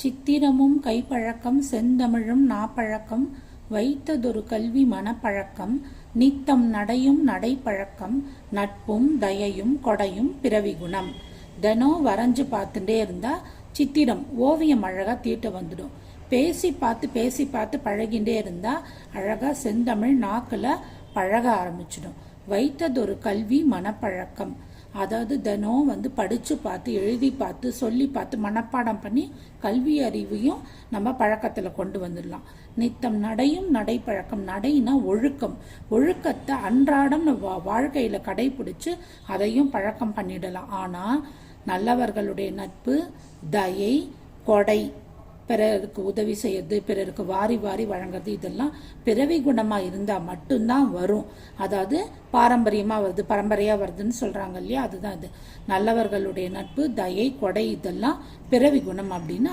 சித்திரமும் கைப்பழக்கம் செந்தமிழும் நாப்பழக்கம் வைத்ததொரு கல்வி மனப்பழக்கம் நித்தம் நடையும் நடைப்பழக்கம் நட்பும் தயையும் கொடையும் பிறவி குணம். தினம் வரைஞ்சு பார்த்துட்டே இருந்தா சித்திரம் ஓவியம் அழகா தீட்ட வந்துடும். பேசி பார்த்து பழகிண்டே இருந்தா அழகா செந்தமிழ் நாக்குல பழக ஆரம்பிச்சிடும். வைத்ததொரு கல்வி மனப்பழக்கம், அதாவது தினம் படிச்சு பார்த்து எழுதி பார்த்து சொல்லி பார்த்து மனப்பாடம் பண்ணி கல்வி அறிவையும் நம்ம பழக்கத்துல கொண்டு வந்துடலாம். நித்தம் நடையும் நடைப்பழக்கம், நடைனா ஒழுக்கம், ஒழுக்கத்தை அன்றாடம் வாழ்க்கையில கடைபிடிச்சு அதையும் பழக்கம் பண்ணிடலாம். ஆனா நல்லவர்களுடைய நட்பு, தயை, கொடை, பிறருக்கு உதவி செய்யறது, பிறருக்கு வாரி வாரி வழங்குறது, இதெல்லாம் பிறவி குணமா இருந்தா மட்டும்தான் வரும். அதாவது பாரம்பரியமா வருது, பரம்பரையா வருதுன்னு சொல்றாங்க இல்லையா, அதுதான் இது. நல்லவர்களுடைய நட்பு, தயை, கொடை இதெல்லாம் பிறவி குணம் அப்படின்னு